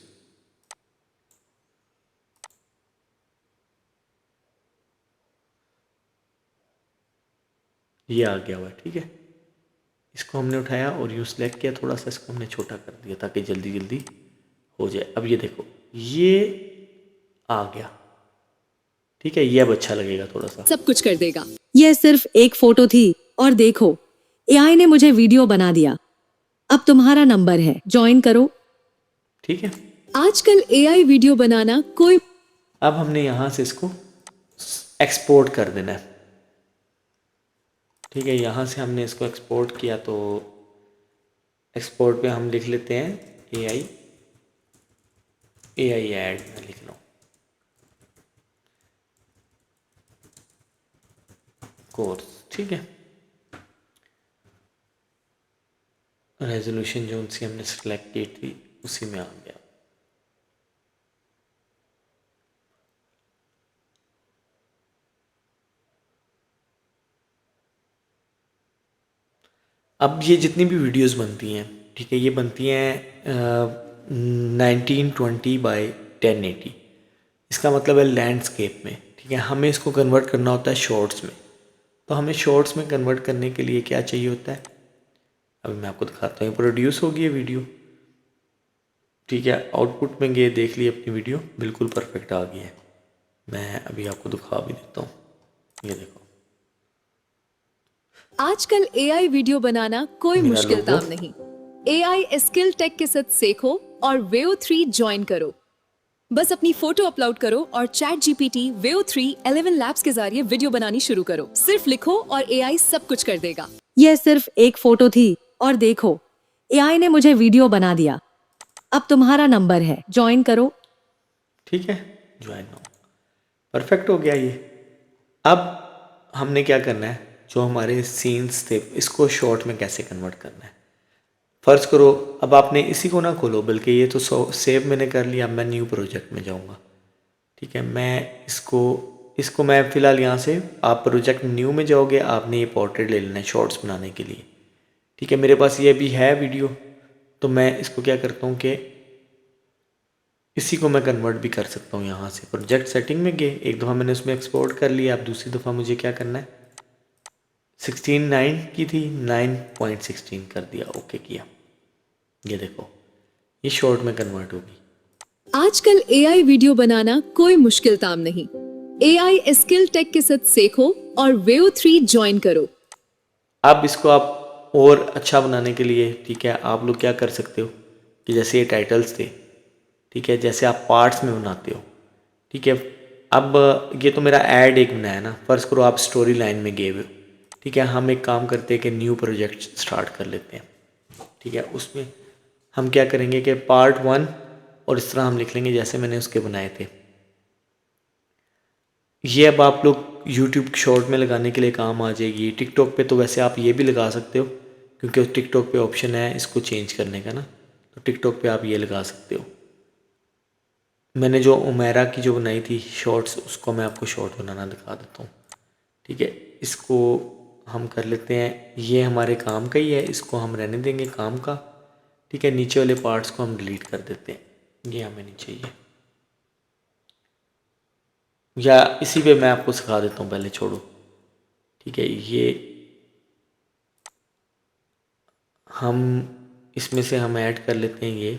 ये आ गया हुआ है। ठीक है, इसको हमने उठाया और यूँ सेलेक्ट किया, थोड़ा सा इसको हमने छोटा कर दिया ताकि जल्दी जल्दी हो जाए। अब ये देखो, ये आ गया। ठीक है, ये अब अच्छा लगेगा थोड़ा सा। सब कुछ कर देगा। यह सिर्फ एक फोटो थी और देखो एआई ने मुझे वीडियो बना दिया। अब तुम्हारा नंबर है, ज्वाइन करो। ठीक है, आजकल एआई वीडियो बनाना कोई अब हमने यहाँ से इसको एक्सपोर्ट कर देना है। ठीक है, यहाँ से हमने इसको एक्सपोर्ट किया तो एक्सपोर्ट पे हम लिख लेते हैं एआई ऐड में लिख लो कोर्स। ठीक है, रेजोल्यूशन जो उनसे हमने सेलेक्ट की थी उसी में आ गया। अब ये जितनी भी वीडियोस बनती हैं, ठीक है, ये बनती हैं 1920 by 1080। इसका मतलब है लैंडस्केप में। ठीक है, हमें इसको कन्वर्ट करना होता है शॉर्ट्स में। तो हमें शॉर्ट्स में कन्वर्ट करने के लिए क्या चाहिए होता है, अभी मैं आपको दिखाता हूँ। प्रोड्यूस होगी ये वीडियो। ठीक है, आउटपुट में गए, देख लिए अपनी वीडियो बिल्कुल परफेक्ट आ गई है। मैं अभी आपको दिखा भी देता हूँ, ये देखो आजकल एआई वीडियो बनाना कोई मेरा मुश्किल लोगो। काम नहीं। एआई स्किल टेक के साथ सीखो और वेव 3 ज्वाइन करो। बस अपनी फोटो अपलोड करो और चैट जीपीटी, वेव 3, 11 लैब्स के जरिए वीडियो बनानी शुरू करो। सिर्फ लिखो और एआई सब कुछ कर देगा। यह सिर्फ एक फोटो थी और देखो एआई ने मुझे वीडियो बना दिया। अब तुम्हारा नंबर है, ज्वाइन करो। ठीक है, ज्वाइन नाउ, परफेक्ट हो गया ये। अब हमने क्या करना है, जो हमारे सीन्स थे इसको शॉर्ट में कैसे कन्वर्ट करना है। फ़र्ज़ करो अब आपने इसी को ना खोलो, बल्कि ये तो सेव मैंने कर लिया। अब मैं न्यू प्रोजेक्ट में जाऊंगा। ठीक है, मैं इसको मैं फ़िलहाल यहाँ से, आप प्रोजेक्ट न्यू में जाओगे, आपने ये पोर्ट्रेट ले लेना है शॉर्ट्स बनाने के लिए। ठीक है, मेरे पास ये भी है वीडियो, तो मैं इसको क्या करता हूँ कि इसी को मैं कन्वर्ट भी कर सकता हूँ। यहाँ से प्रोजेक्ट सेटिंग में गए, एक दफ़ा मैंने उसमें एक्सपोर्ट कर लिया। अब दूसरी दफ़ा मुझे क्या करना है, 16:9 की थी, 9.16 कर दिया, ओके किया। ये देखो, ये शॉर्ट में कन्वर्ट होगी। आजकल एआई वीडियो बनाना कोई मुश्किल काम नहीं। एआई स्किल टेक के साथ सीखो और वेव 3 ज्वाइन करो। अब इसको आप और अच्छा बनाने के लिए, ठीक है, आप लोग क्या कर सकते हो कि जैसे ये टाइटल्स थे, ठीक है, जैसे आप पार्ट्स में बनाते हो। ठीक है, अब ये तो मेरा ऐड एक बनाया ना, फ़र्ज़ करो आप स्टोरी लाइन में गए हुए हो। ठीक है, हम एक काम करते हैं कि न्यू प्रोजेक्ट स्टार्ट कर लेते हैं। ठीक है, उसमें हम क्या करेंगे कि पार्ट 1 और इस तरह हम लिख लेंगे जैसे मैंने उसके बनाए थे। ये अब आप लोग यूट्यूब शॉर्ट में लगाने के लिए काम आ जाएगी। टिकटॉक पे तो वैसे आप ये भी लगा सकते हो, क्योंकि टिकटॉक पे ऑप्शन है इसको चेंज करने का ना, तो टिकटॉक पे आप ये लगा सकते हो। मैंने जो उमेरा की जो बनाई थी शॉर्ट्स, उसको मैं आपको शॉर्ट बनाना दिखा देता हूँ। ठीक है, इसको हम कर लेते हैं, ये हमारे काम का ही है, इसको हम रहने देंगे काम का। ठीक है, नीचे वाले पार्ट्स को हम डिलीट कर देते हैं, ये हमें नहीं चाहिए। या इसी पे मैं आपको सिखा देता हूँ, पहले छोड़ो। ठीक है, ये हम इसमें से हम ऐड कर लेते हैं ये।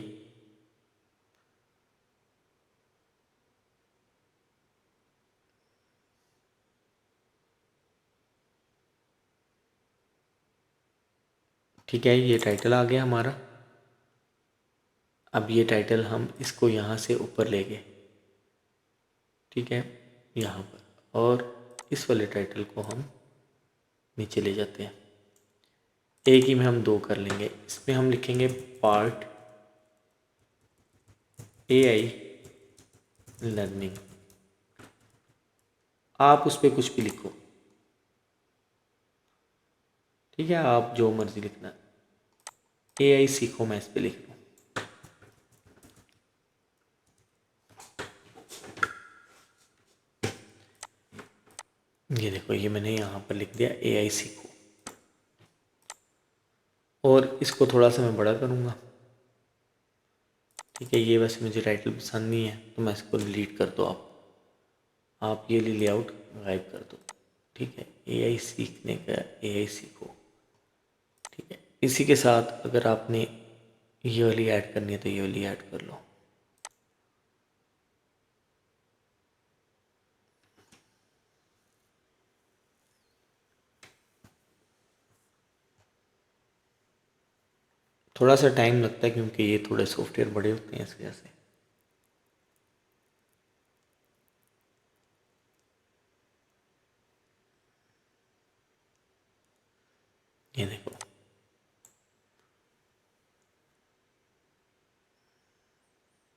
ठीक है, ये टाइटल आ गया हमारा। अब ये टाइटल हम इसको यहाँ से ऊपर ले गए, ठीक है, यहाँ पर, और इस वाले टाइटल को हम नीचे ले जाते हैं। एक ही में हम 2 कर लेंगे। इसमें हम लिखेंगे पार्ट एआई लर्निंग, आप उस पर कुछ भी लिखो, ठीक है, आप जो मर्जी लिखना। AI सीखो मैं इस पे लिख दूँ, ये देखो ये मैंने यहाँ पर लिख दिया AI सीखो। और इसको थोड़ा सा मैं बड़ा करूँगा, ठीक है। ये वैसे मुझे टाइटल पसंद नहीं है तो मैं इसको डिलीट कर दो। आप ये लेआउट गायब कर दो, ठीक है। AI सीखने का AI सीखो, ठीक है। इसी के साथ अगर आपने ये वाली ऐड करनी है तो ये वाली ऐड कर लो। थोड़ा सा टाइम लगता है क्योंकि ये थोड़े सॉफ्टवेयर बड़े होते हैं इस वजह से। ये देखो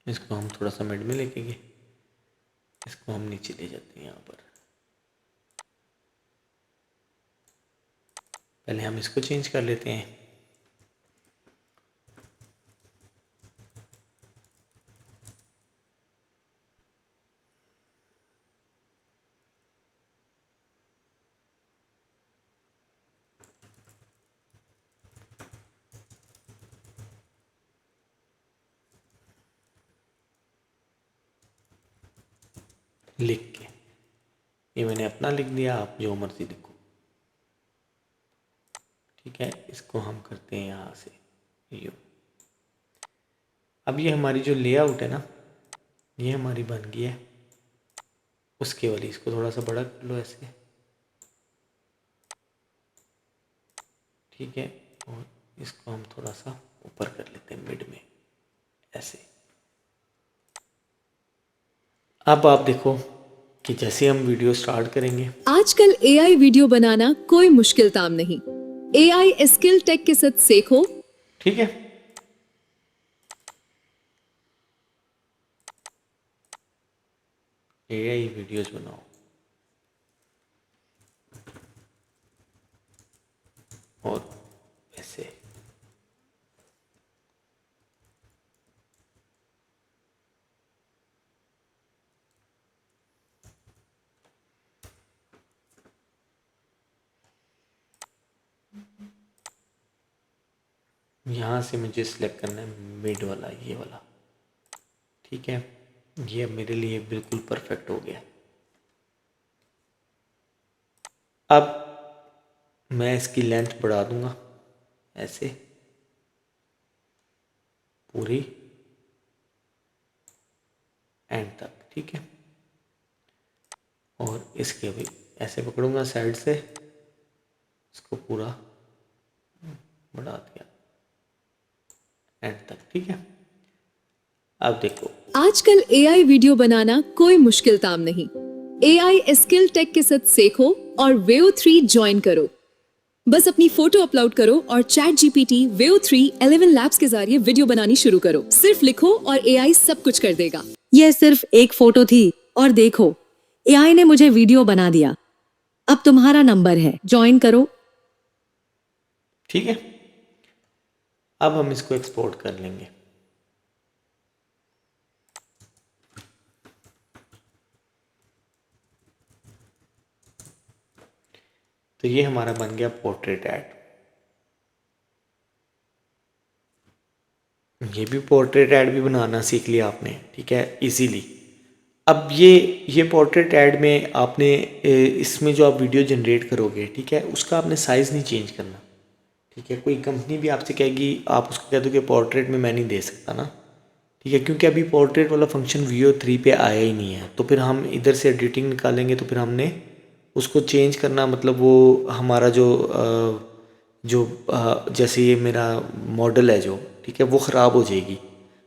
इसको हम थोड़ा सा मिड में लेके गए, इसको हम नीचे ले जाते हैं। यहाँ पर पहले हम इसको चेंज कर लेते हैं। लिख के ये मैंने अपना लिख दिया, आप जो मर्जी लिखो, ठीक है। इसको हम करते हैं यहाँ से यू। अब ये हमारी जो लेआउट है ना, ये हमारी बन गई है उसके वाली। इसको थोड़ा सा बड़ा कर लो ऐसे, ठीक है। और इसको हम थोड़ा सा ऊपर कर लेते हैं मिड में ऐसे। अब आप देखो कि जैसे हम वीडियो स्टार्ट करेंगे, आजकल AI वीडियो बनाना कोई मुश्किल काम नहीं। AI स्किल टेक के साथ सीखो। ठीक है। AI वीडियोज बनाओ, और ऐसे यहाँ से मुझे सिलेक्ट करना है मिड वाला, ये वाला, ठीक है। ये अब मेरे लिए बिल्कुल परफेक्ट हो गया। अब मैं इसकी लेंथ बढ़ा दूंगा ऐसे पूरी एंड तक, ठीक है। और इसके भी ऐसे पकड़ूंगा साइड से, इसको पूरा बढ़ा दिया एंड तक, ठीक है। अब देखो आजकल AI वीडियो बनाना कोई मुश्किल काम नहीं। AI स्किल टेक के साथ सीखो और Veo 3 ज्वाइन करो। बस अपनी फोटो अपलोड करो और ChatGPT Veo 3 11 लैब्स के जरिए वीडियो बनानी शुरू करो। सिर्फ लिखो और AI सब कुछ कर देगा। यह सिर्फ एक फोटो थी और देखो AI ने मुझे वीडियो बना दिया। अब तुम्हारा नंबर है, ज्वाइन करो। ठीक है। अब हम इसको एक्सपोर्ट कर लेंगे। तो ये हमारा बन गया पोर्ट्रेट ऐड। ये भी पोर्ट्रेट ऐड भी बनाना सीख लिया आपने, ठीक है, इजीली। अब ये पोर्ट्रेट ऐड में आपने इसमें जो आप वीडियो जनरेट करोगे, ठीक है, उसका आपने साइज़ नहीं चेंज करना, ठीक है। कोई कंपनी भी आपसे कहेगी, आप उसको कह दो कि पोर्ट्रेट में मैं नहीं दे सकता ना, ठीक है, क्योंकि अभी पोर्ट्रेट वाला फंक्शन Veo 3 पे आया ही नहीं है। तो फिर हम इधर से एडिटिंग निकालेंगे तो फिर हमने उसको चेंज करना, मतलब वो हमारा जैसे ये मेरा मॉडल है जो, ठीक है, वो ख़राब हो जाएगी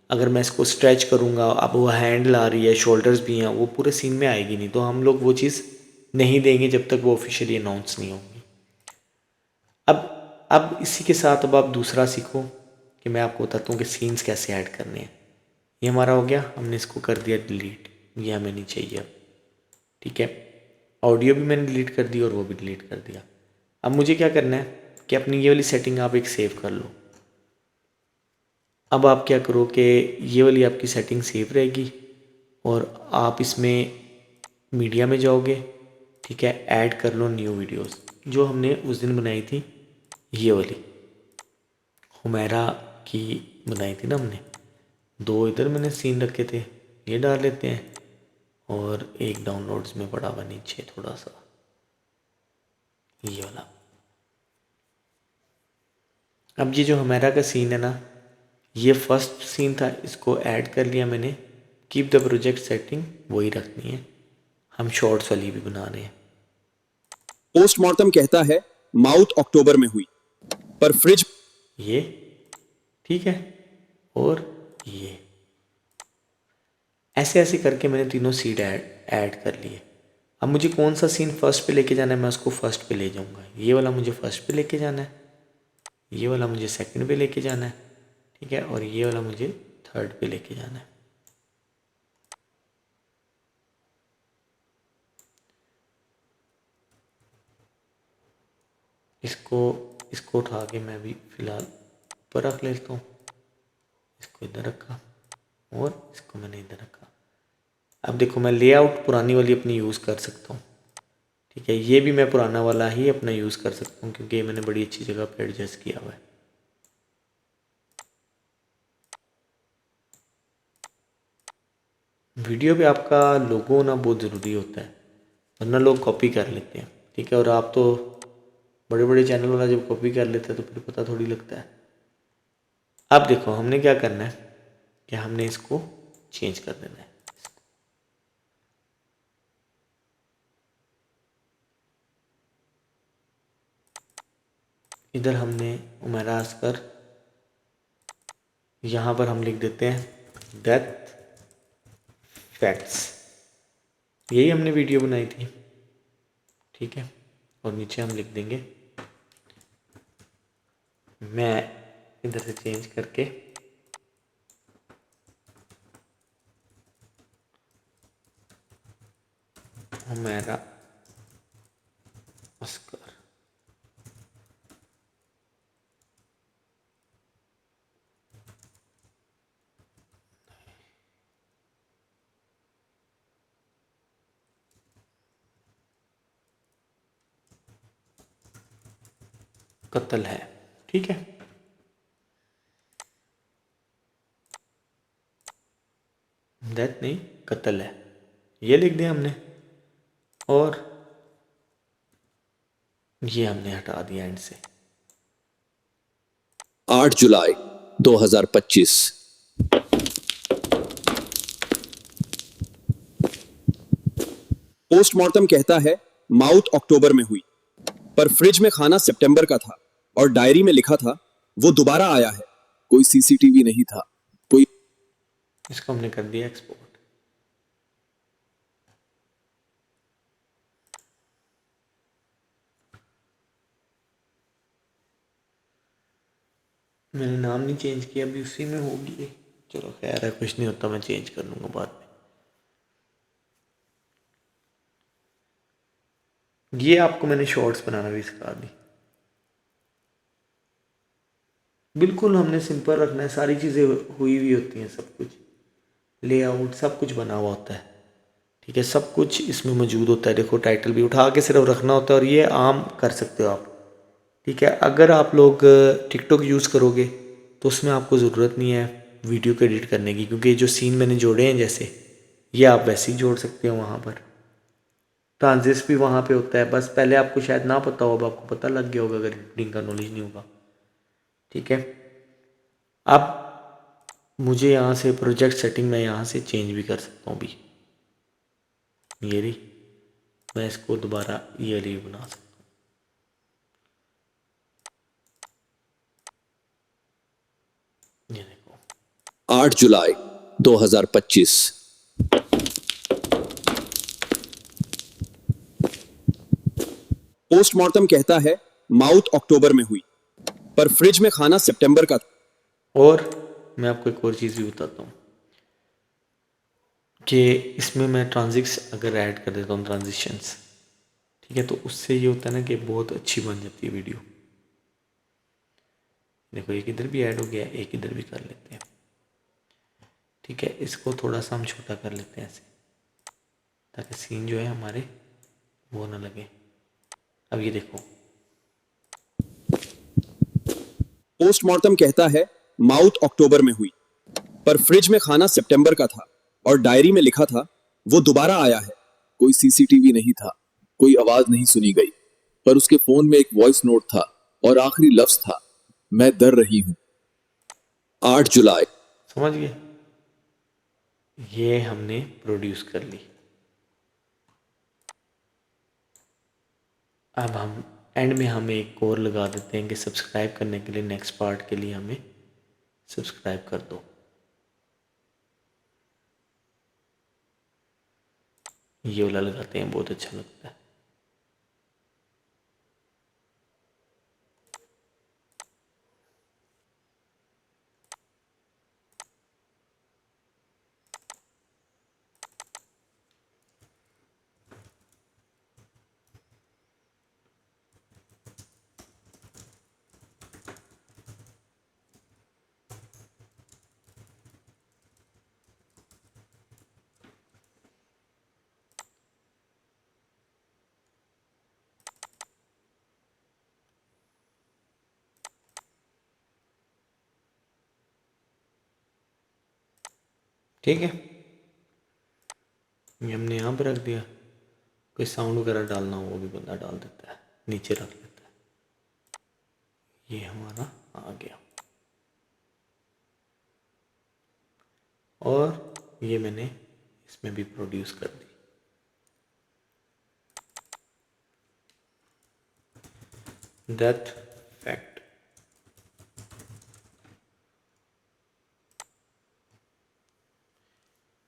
अगर मैं इसको स्ट्रेच करूँगा। अब वो हैंडल आ रही है, शोल्डर्स भी हैं, वो पूरे सीन में आएगी नहीं। तो हम लोग वो चीज़ नहीं देंगे जब तक वो ऑफिशियली अनाउंस नहीं होगी। अब इसी के साथ अब आप दूसरा सीखो कि मैं आपको बताता हूँ कि सीन्स कैसे ऐड करने हैं। ये हमारा हो गया, हमने इसको कर दिया डिलीट। ये हमें नहीं चाहिए अब। ठीक है, ऑडियो भी मैंने डिलीट कर दी और वो भी डिलीट कर दिया। अब मुझे क्या करना है कि अपनी ये वाली सेटिंग आप एक सेव कर लो। अब आप क्या करो कि ये वाली आपकी सेटिंग सेव रहेगी और आप इसमें मीडिया में जाओगे। ठीक है, ऐड कर लो न्यू वीडियोस, जो हमने उस दिन बनाई थी, ये वाली हुमैरा की बनाई थी ना हमने। 2 इधर मैंने सीन रखे थे, ये डाल लेते हैं, और एक डाउनलोड्स में पड़ा हुआ नीचे थोड़ा सा, ये वाला। अब ये जो हमारा का सीन है ना, ये फर्स्ट सीन था, इसको ऐड कर लिया मैंने। कीप द प्रोजेक्ट सेटिंग वही रखनी है, हम शॉर्ट्स वाली भी बना रहे हैं। पोस्टमार्टम कहता है माउथ अक्टूबर में हुई, पर फ्रिज ये ठीक है, और ये ऐसे ऐसे करके मैंने तीनों सीड ऐड कर लिए। अब मुझे कौन सा सीन फर्स्ट पे लेके जाना है, मैं उसको फर्स्ट पे ले जाऊंगा। ये वाला मुझे फर्स्ट पे लेके जाना है, ये वाला मुझे सेकंड पे लेके जाना है। ठीक है, और ये वाला मुझे थर्ड पे लेके जाना है। इसको उठा के मैं भी फिलहाल ऊपर रख लेता हूँ। इसको इधर रखा और इसको मैंने इधर रखा। अब देखो मैं लेआउट पुरानी वाली अपनी यूज़ कर सकता हूँ। ठीक है, ये भी मैं पुराना वाला ही अपना यूज़ कर सकता हूँ, क्योंकि ये मैंने बड़ी अच्छी जगह पे एडजस्ट किया हुआ है। वीडियो पे आपका लोगो होना बहुत ज़रूरी होता है, वरना लोग कॉपी कर लेते हैं। ठीक है, और आप तो बड़े बड़े चैनल वाला जब कॉपी कर लेते हैं तो फिर पता थोड़ी लगता है। अब देखो हमने क्या करना है कि हमने इसको चेंज कर देना है। इधर हमने उमैरा असगर, यहाँ पर हम लिख देते हैं डेथ फैक्ट्स, यही हमने वीडियो बनाई थी। ठीक है, और नीचे हम लिख देंगे, मैं इधर से चेंज करके हुमैरा असगर, कत्ल है। ठीक है, डेथ नहीं, कत्ल है, ये लिख दिया हमने, और ये हमने हटा दिया एंड से। 8 जुलाई 2025। पोस्टमार्टम कहता है माउथ अक्टूबर में हुई, पर फ्रिज में खाना सितंबर का था और डायरी में लिखा था वो दोबारा आया है। कोई सीसीटीवी नहीं था, कोई इसको हमने कर दिया एक्सपोर्ट। मैंने नाम नहीं चेंज किया, अभी उसी में होगी। चलो खैर है, कुछ नहीं होता, मैं चेंज कर लूँगा बाद में। ये आपको मैंने शॉर्ट्स बनाना भी सिखा दी। बिल्कुल हमने सिंपल रखना है, सारी चीज़ें हुई हुई होती हैं, सब कुछ लेआउट सब कुछ बना हुआ होता है। ठीक है, सब कुछ इसमें मौजूद होता है। देखो टाइटल भी उठा के सिर्फ रखना होता है, और ये आम कर सकते हो आप। ठीक है, अगर आप लोग टिकटॉक यूज़ करोगे तो उसमें आपको ज़रूरत नहीं है वीडियो को एडिट करने की, क्योंकि जो सीन मैंने जोड़े हैं जैसे ये आप वैसे ही जोड़ सकते हो। वहाँ पर ट्रांजिस्ट भी वहाँ पे होता है, बस पहले आपको शायद ना पता हो, अब आपको पता लग गया होगा अगर एडिटिंग का नॉलेज नहीं होगा। ठीक है, अब मुझे यहाँ से प्रोजेक्ट सेटिंग मैं यहाँ से चेंज भी कर सकता हूँ। भी ये रही, मैं इसको दोबारा ये रही बना सकता हूँ। 8 जुलाई 2025। पोस्टमार्टम कहता है माउथ अक्टूबर में हुई, पर फ्रिज में खाना सितंबर का था। और मैं आपको एक और चीज़ भी बताता हूँ। कि इसमें मैं ट्रांजिक्स अगर ऐड कर देता हूँ ट्रांजिशंस, ठीक है, तो उससे ये होता है ना कि बहुत अच्छी बन जाती है वीडियो। देखो एक इधर भी ऐड हो गया, एक इधर भी कर लेते हैं, ठीक है। इसको थोड़ा सा हम छोटा कर लेते हैं ऐसे, ताकि सीन जो है हमारे वो ना लगे। अब ये देखो, पोस्टमार्टम कहता है माउथ अक्टूबर में हुई, पर फ्रिज में खाना सितंबर का था और डायरी में लिखा था वो दोबारा आया है। कोई सीसीटीवी नहीं था, कोई आवाज नहीं सुनी गई, पर उसके फोन में एक वॉइस नोट था और आखिरी लफ्ज था, मैं डर रही हूं। 8 जुलाई। समझ गए? ये हमने प्रोड्यूस कर ली। अब हम एंड में हम एक और लगा देते हैं कि सब्सक्राइब करने के लिए नेक्स्ट पार्ट के लिए हमें सब्सक्राइब कर दो। ये वाला लगाते हैं, बहुत अच्छा लगता है। ठीक है, ये हमने यहाँ पे रख दिया। कोई साउंड वगैरह डालना हो वो भी बंदा डाल देता है, नीचे रख लेता है। ये हमारा आ गया, और ये मैंने इसमें भी प्रोड्यूस कर दी। That fact.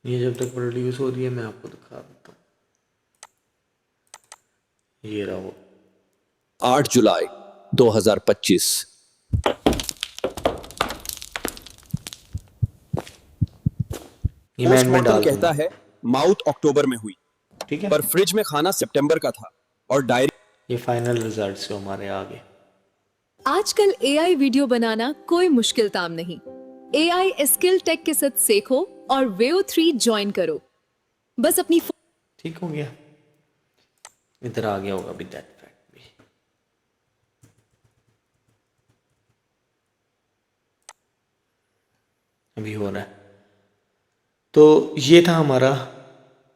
ये जब तक प्रोड्यूस हो रही है मैं आपको दिखा देता हूँ। ये रहा वो। 8 जुलाई 2025। ये मैं एंड में डाल कहता दूंगा, है माउथ अक्टूबर में हुई, ठीक है। पर फ्रिज में खाना सितंबर का था और डायरी। ये फाइनल रिजल्ट से हमारे आगे। आजकल एआई वीडियो बनाना कोई मुश्किल काम नहीं। एआई स्किल टेक के साथ सीखो और वेव 3 ज्वाइन करो। बस अपनी ठीक हो गया, इधर आ गया होगा अभी दैट फैक्ट भी। अभी हो रहा है। तो ये था हमारा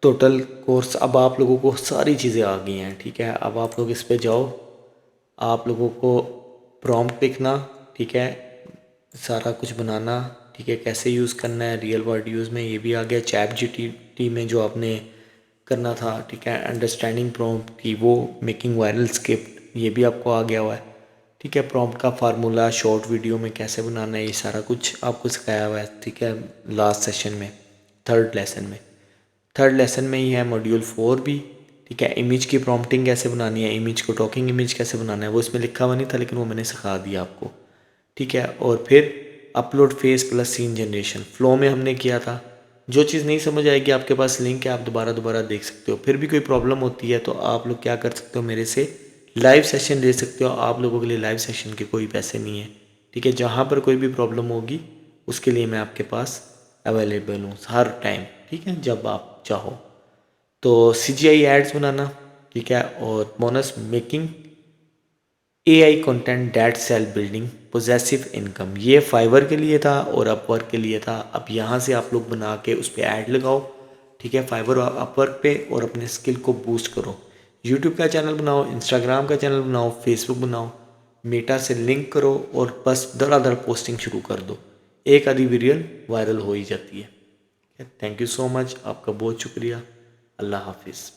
टोटल कोर्स। अब आप लोगों को सारी चीज़ें आ गई हैं, ठीक है। अब आप लोग इस पे जाओ, आप लोगों को प्रॉम्प्ट लिखना, ठीक है, सारा कुछ बनाना, ठीक है, कैसे यूज़ करना है रियल वर्ड यूज़ में, ये भी आ गया। चैट जीपीटी में जो आपने करना था, ठीक है, अंडरस्टैंडिंग प्रॉम्प्ट की वो, मेकिंग वायरल स्क्रिप्ट, ये भी आपको आ गया हुआ है, ठीक है। प्रॉम्प्ट का फार्मूला शॉर्ट वीडियो में कैसे बनाना है, ये सारा कुछ आपको सिखाया हुआ है, ठीक है, लास्ट सेशन में, थर्ड लेसन में ही है मॉड्यूल 4 भी, ठीक है। इमेज की प्रॉम्प्टिंग कैसे बनानी है, इमेज को टॉकिंग इमेज कैसे बनाना है, वो इसमें लिखा हुआ नहीं था, लेकिन वो मैंने सिखा दिया आपको, ठीक है। और फिर upload face plus scene generation flow में हमने किया था। जो चीज़ नहीं समझ आएगी, आपके पास लिंक है, आप दोबारा देख सकते हो। फिर भी कोई प्रॉब्लम होती है तो आप लोग क्या कर सकते हो, मेरे से लाइव सेशन ले सकते हो। आप लोगों के लिए लाइव सेशन के कोई पैसे नहीं है, ठीक है। जहाँ पर कोई भी प्रॉब्लम होगी उसके लिए मैं आपके पास अवेलेबल हूँ हर टाइम, ठीक है, जब आप चाहो। तो CGI एड्स बनाना, ठीक है, और bonus making AI content that sell building possessive income, ये फाइवर के लिए था और अपवर्क के लिए था। अब यहाँ से आप लोग बना के उस पर ऐड लगाओ, ठीक है, फाइवर और अपवर्क पे, और अपने स्किल को बूस्ट करो। यूट्यूब का चैनल बनाओ, इंस्टाग्राम का चैनल बनाओ, फेसबुक बनाओ, मेटा से लिंक करो और बस धड़ाधड़ पोस्टिंग शुरू कर दो। एक आधी वीडियो वायरल हो ही जाती है। थैंक यू सो मच, आपका बहुत शुक्रिया। अल्लाह हाफिज़।